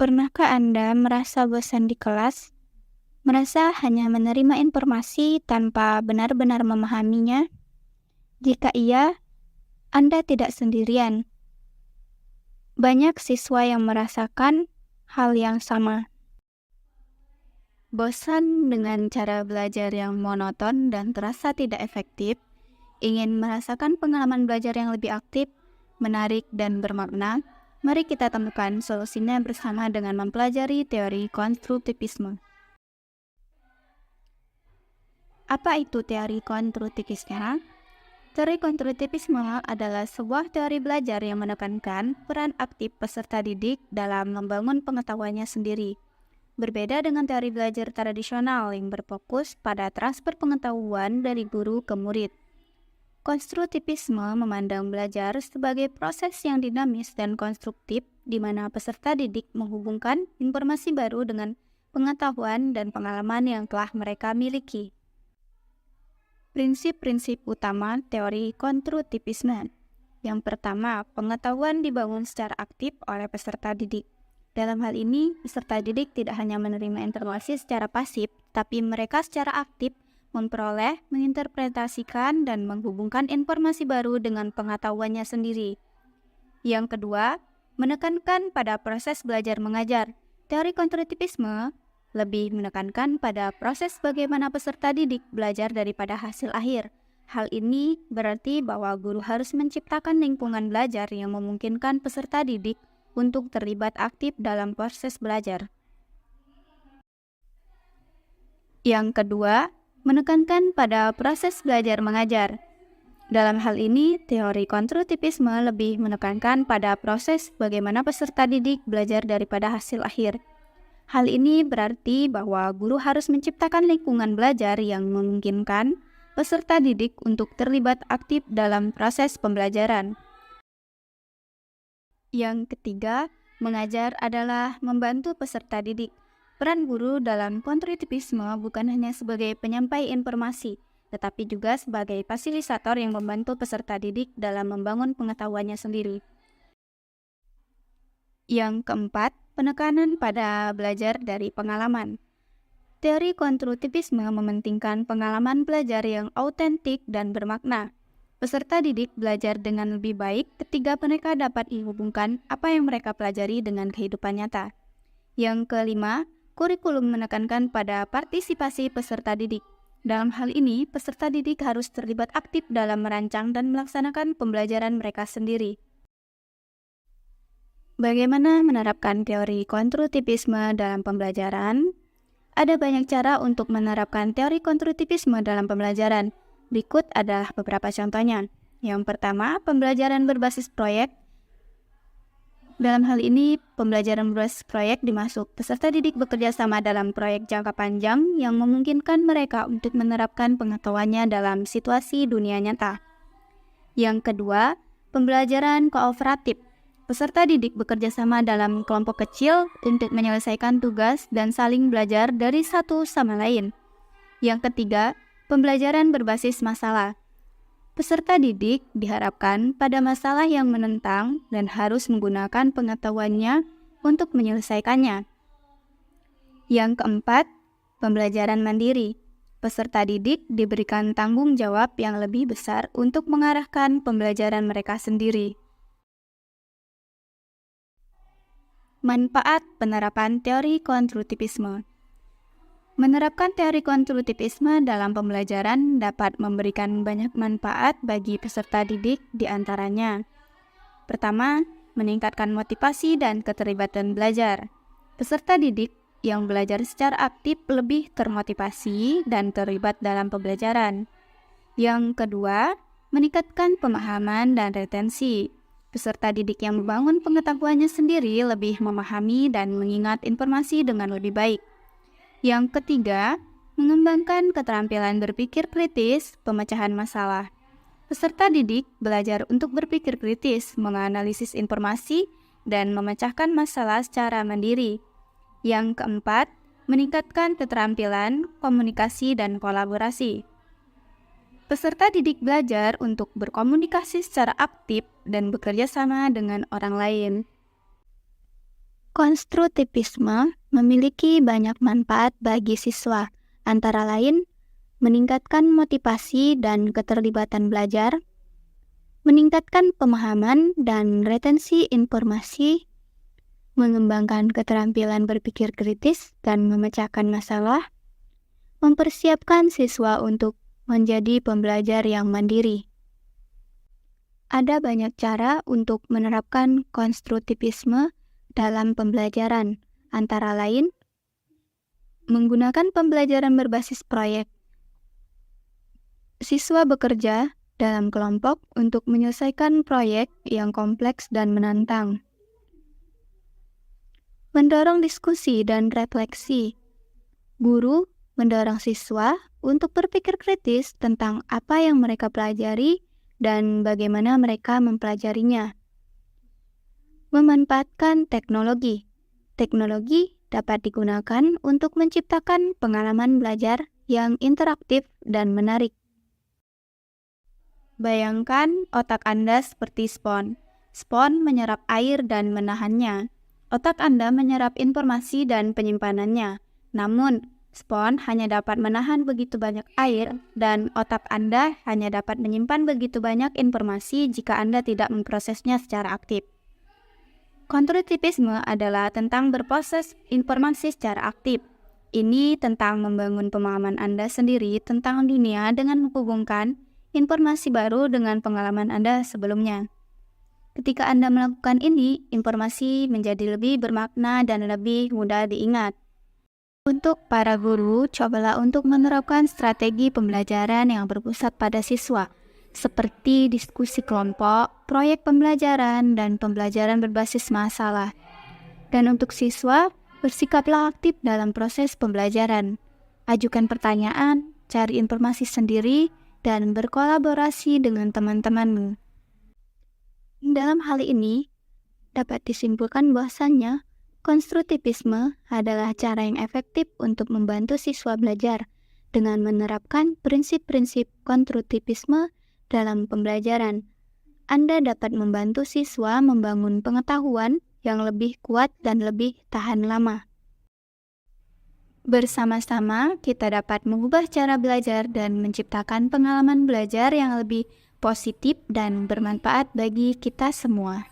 Pernahkah Anda merasa bosan di kelas? Merasa hanya menerima informasi tanpa benar-benar memahaminya? Jika iya, Anda tidak sendirian. Banyak siswa yang merasakan hal yang sama. Bosan dengan cara belajar yang monoton dan terasa tidak efektif, ingin merasakan pengalaman belajar yang lebih aktif, menarik, dan bermakna? Mari kita temukan solusinya bersama dengan mempelajari teori konstruktivisme. Apa itu teori konstruktivisme? Teori konstruktivisme adalah sebuah teori belajar yang menekankan peran aktif peserta didik dalam membangun pengetahuannya sendiri. Berbeda dengan teori belajar tradisional yang berfokus pada transfer pengetahuan dari guru ke murid. Konstruktivisme memandang belajar sebagai proses yang dinamis dan konstruktif di mana peserta didik menghubungkan informasi baru dengan pengetahuan dan pengalaman yang telah mereka miliki. Prinsip-prinsip utama teori konstruktivisme. Yang pertama, pengetahuan dibangun secara aktif oleh peserta didik. Dalam hal ini, peserta didik tidak hanya menerima informasi secara pasif, tapi mereka secara aktif memperoleh, menginterpretasikan, dan menghubungkan informasi baru dengan pengetahuannya sendiri. Yang kedua, menekankan pada proses belajar mengajar. Teori konstruktivisme lebih menekankan pada proses bagaimana peserta didik belajar daripada hasil akhir. Hal ini berarti bahwa guru harus menciptakan lingkungan belajar yang memungkinkan peserta didik untuk terlibat aktif dalam proses belajar. Yang kedua, menekankan pada proses belajar mengajar. Dalam hal ini, teori konstruktivisme lebih menekankan pada proses bagaimana peserta didik belajar daripada hasil akhir. Hal ini berarti bahwa guru harus menciptakan lingkungan belajar yang memungkinkan peserta didik untuk terlibat aktif dalam proses pembelajaran. Yang ketiga, mengajar adalah membantu peserta didik. Peran guru dalam konstruktivisme bukan hanya sebagai penyampai informasi, tetapi juga sebagai fasilitator yang membantu peserta didik dalam membangun pengetahuannya sendiri. Yang keempat, penekanan pada belajar dari pengalaman. Teori konstruktivisme mementingkan pengalaman belajar yang autentik dan bermakna. Peserta didik belajar dengan lebih baik ketika mereka dapat menghubungkan apa yang mereka pelajari dengan kehidupan nyata. Yang kelima, kurikulum menekankan pada partisipasi peserta didik. Dalam hal ini, peserta didik harus terlibat aktif dalam merancang dan melaksanakan pembelajaran mereka sendiri. Bagaimana menerapkan teori konstruktivisme dalam pembelajaran? Ada banyak cara untuk menerapkan teori konstruktivisme dalam pembelajaran. Berikut adalah beberapa contohnya. Yang pertama, pembelajaran berbasis proyek. Dalam hal ini, pembelajaran berbasis proyek dimaksud peserta didik bekerja sama dalam proyek jangka panjang yang memungkinkan mereka untuk menerapkan pengetahuannya dalam situasi dunia nyata. Yang kedua, pembelajaran kooperatif. Peserta didik bekerja sama dalam kelompok kecil untuk menyelesaikan tugas dan saling belajar dari satu sama lain. Yang ketiga, pembelajaran berbasis masalah. Peserta didik diharapkan pada masalah yang menentang dan harus menggunakan pengetahuannya untuk menyelesaikannya. Yang keempat, pembelajaran mandiri. Peserta didik diberikan tanggung jawab yang lebih besar untuk mengarahkan pembelajaran mereka sendiri. Manfaat penerapan teori konstruktivisme. Menerapkan teori konstruktivisme dalam pembelajaran dapat memberikan banyak manfaat bagi peserta didik, di antaranya. Pertama, meningkatkan motivasi dan keterlibatan belajar. Peserta didik yang belajar secara aktif lebih termotivasi dan terlibat dalam pembelajaran. Yang kedua, meningkatkan pemahaman dan retensi. Peserta didik yang membangun pengetahuannya sendiri lebih memahami dan mengingat informasi dengan lebih baik. Yang ketiga, mengembangkan keterampilan berpikir kritis, pemecahan masalah. Peserta didik belajar untuk berpikir kritis, menganalisis informasi, dan memecahkan masalah secara mandiri. Yang keempat, meningkatkan keterampilan komunikasi dan kolaborasi. Peserta didik belajar untuk berkomunikasi secara aktif dan bekerja sama dengan orang lain. Konstruktivisme memiliki banyak manfaat bagi siswa, antara lain meningkatkan motivasi dan keterlibatan belajar, meningkatkan pemahaman dan retensi informasi, mengembangkan keterampilan berpikir kritis dan memecahkan masalah, mempersiapkan siswa untuk menjadi pembelajar yang mandiri. Ada banyak cara untuk menerapkan konstruktivisme dalam pembelajaran, antara lain menggunakan pembelajaran berbasis proyek. Siswa bekerja dalam kelompok untuk menyelesaikan proyek yang kompleks dan menantang. Mendorong diskusi dan refleksi. Guru mendorong siswa untuk berpikir kritis tentang apa yang mereka pelajari dan bagaimana mereka mempelajarinya. Memanfaatkan teknologi. Teknologi dapat digunakan untuk menciptakan pengalaman belajar yang interaktif dan menarik. Bayangkan otak Anda seperti spons. Spons menyerap air dan menahannya. Otak Anda menyerap informasi dan penyimpanannya. Namun, spons hanya dapat menahan begitu banyak air dan otak Anda hanya dapat menyimpan begitu banyak informasi jika Anda tidak memprosesnya secara aktif. Konstruktivisme adalah tentang berproses informasi secara aktif. Ini tentang membangun pemahaman Anda sendiri tentang dunia dengan menghubungkan informasi baru dengan pengalaman Anda sebelumnya. Ketika Anda melakukan ini, informasi menjadi lebih bermakna dan lebih mudah diingat. Untuk para guru, cobalah untuk menerapkan strategi pembelajaran yang berpusat pada siswa, seperti diskusi kelompok, proyek pembelajaran, dan pembelajaran berbasis masalah. Dan untuk siswa, bersikaplah aktif dalam proses pembelajaran. Ajukan pertanyaan, cari informasi sendiri, dan berkolaborasi dengan teman-temanmu. Dalam hal ini, dapat disimpulkan bahwasannya konstruktivisme adalah cara yang efektif untuk membantu siswa belajar dengan menerapkan prinsip-prinsip konstruktivisme dalam pembelajaran. Anda dapat membantu siswa membangun pengetahuan yang lebih kuat dan lebih tahan lama. Bersama-sama, kita dapat mengubah cara belajar dan menciptakan pengalaman belajar yang lebih positif dan bermanfaat bagi kita semua.